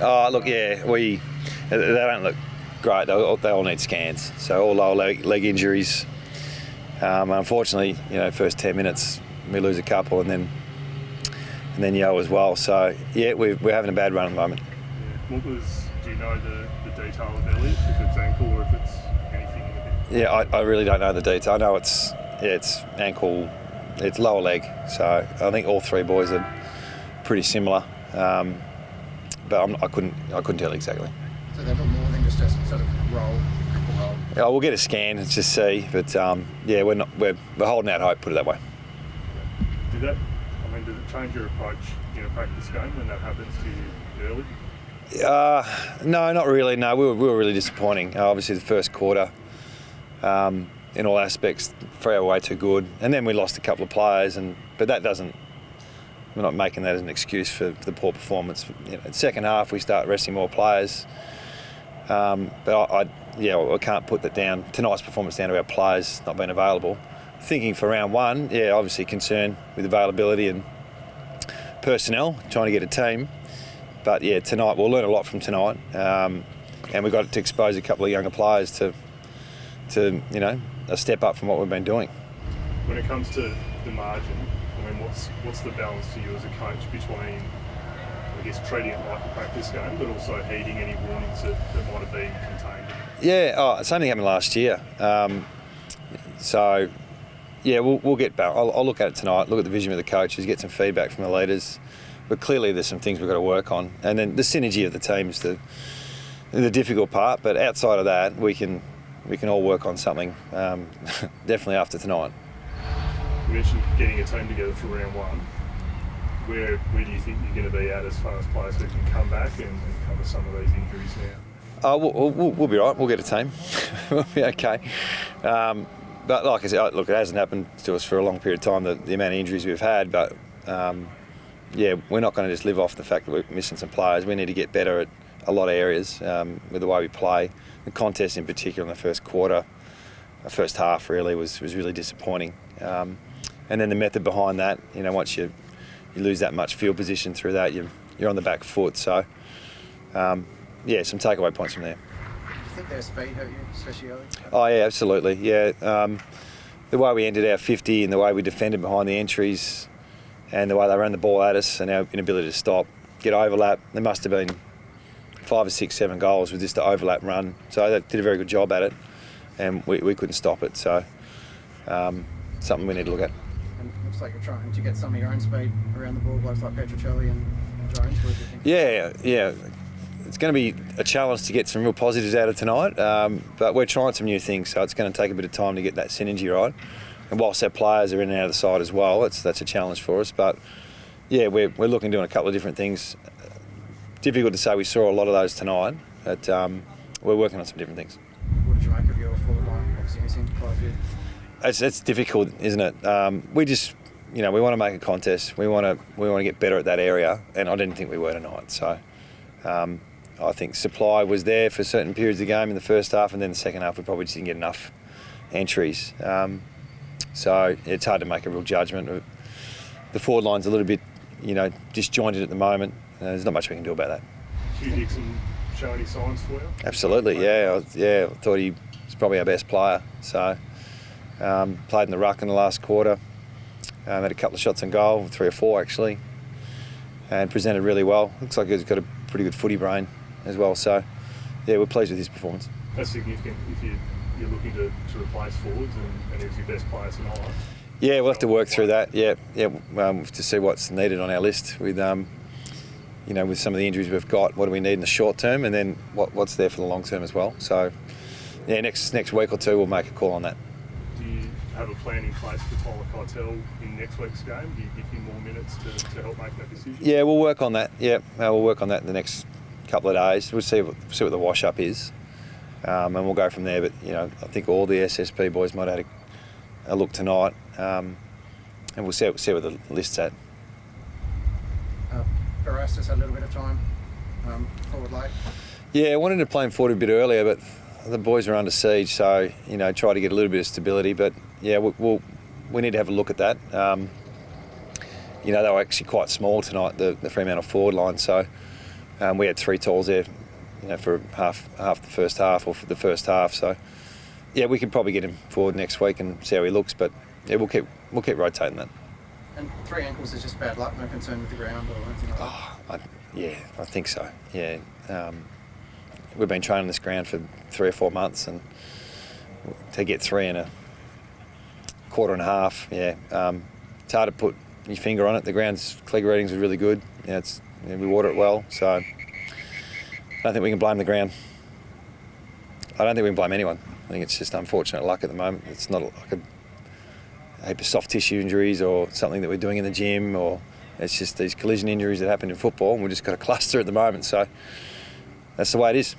Oh, look, yeah, they don't look great. They all need scans. So all lower leg injuries. Unfortunately, first 10 minutes we lose a couple, and then Yo as well. So yeah, we're having a bad run at the moment. Yeah. Do you know the detail of Elliot, if it's ankle or if it's anything in the bit? Yeah, I really don't know the detail. I know it's ankle, it's lower leg. So I think all three boys are pretty similar. But I couldn't tell exactly. So they've got more than just a sort of roll. Yeah, we'll get a scan and just see. But yeah, we're holding out hope. Put it that way. Does it change your approach in a practice game when that happens to you early? No, not really. No, we were really disappointing. Obviously, the first quarter, in all aspects, Freo were way too good, and then we lost a couple of players. But that doesn't. We're not making that as an excuse for the poor performance. Second half, we start resting more players. But I can't put that down. Tonight's performance down to our players not being available. Thinking for round one, yeah, obviously concerned with availability and personnel, trying to get a team. But yeah, tonight we'll learn a lot from tonight, and we've got to expose a couple of younger players to a step up from what we've been doing. When it comes to the margin, what's the balance for you as a coach between, I guess, treating it like a practice game, but also heeding any warnings that might have been contained? Yeah, same thing happened last year. So, yeah, we'll get back. I'll look at it tonight, look at the vision of the coaches, get some feedback from the leaders. But clearly there's some things we've got to work on. And then the synergy of the team's the difficult part. But outside of that, we can all work on something, definitely after tonight. You mentioned getting a team together for round one. Where do you think you're going to be at as far as players who can come back and cover some of these injuries now? We'll be right. We'll get a team. We'll be okay. But like I said, look, it hasn't happened to us for a long period of time, the amount of injuries we've had. But yeah, we're not going to just live off the fact that we're missing some players. We need to get better at a lot of areas with the way we play. The contest in particular in the first quarter, the first half really was really disappointing. And then the method behind that, once you lose that much field position through that, you're on the back foot. So, yeah, some takeaway points from there. Do you think their speed hurt you, especially early? Oh, yeah, absolutely. Yeah, the way we ended our 50 and the way we defended behind the entries and the way they ran the ball at us and our inability to stop, get overlap. There must have been 5 or 6, 7 goals with just the overlap run. So they did a very good job at it, and we couldn't stop it. So, something we need to look at. And it looks like you're trying to get some of your own speed around the ball, blokes like Petruccelli and Jones. What do you think? Yeah. It's going to be a challenge to get some real positives out of tonight, but we're trying some new things, so it's going to take a bit of time to get that synergy right. And whilst our players are in and out of the side as well, that's a challenge for us. But yeah, we're looking at doing a couple of different things. Difficult to say we saw a lot of those tonight, but we're working on some different things. What did you make of your forward line? Obviously missing quite a few. It's difficult, isn't it? We just, we want to make a contest. We want to get better at that area, and I didn't think we were tonight. So I think supply was there for certain periods of the game in the first half, and then the second half we probably just didn't get enough entries. So it's hard to make a real judgment. The forward line's a little bit, disjointed at the moment. There's not much we can do about that. Hugh Dixon show any signs for you? Absolutely, yeah. I thought he was probably our best player. So played in the ruck in the last quarter. Had a couple of shots on goal, 3 or 4 actually, and presented really well. Looks like he's got a pretty good footy brain as well. So yeah, we're pleased with his performance. That's significant if you're looking to replace forwards and he was your best player tonight. Yeah, we'll have to work through that. Yeah, to see what's needed on our list with with some of the injuries we've got. What do we need in the short term, and then what's there for the long term as well. So yeah, next week or two we'll make a call on that. Do you have a plan in place for Tyler Keitel in next week's game? Do you give him more minutes to help make that decision? Yeah, we'll work on that. Yeah, we'll work on that in the next couple of days. We'll see what the wash up is, and we'll go from there. But I think all the SSP boys might have had a look tonight, and we'll see where the list's at. Erastus had a little bit of time forward late. Yeah, I wanted to play him forward a bit earlier, but the boys are under siege, so try to get a little bit of stability. But yeah, we need to have a look at that. They were actually quite small tonight, the Fremantle forward line, so We had 3 tolls there, for half the first half or for the first half. So, yeah, we could probably get him forward next week and see how he looks. But yeah, we'll keep rotating that. And 3 ankles is just bad luck, no concern with the ground or anything like that? I think so. Yeah, we've been training this ground for 3 or 4 months, and to get 3 in a quarter and a half, it's hard to put your finger on it. The ground's clear readings are really good. We water it well, so I don't think we can blame the ground. I don't think we can blame anyone. I think it's just unfortunate luck at the moment. It's not like a heap of soft tissue injuries or something that we're doing in the gym, or it's just these collision injuries that happen in football, and we've just got a cluster at the moment. So that's the way it is.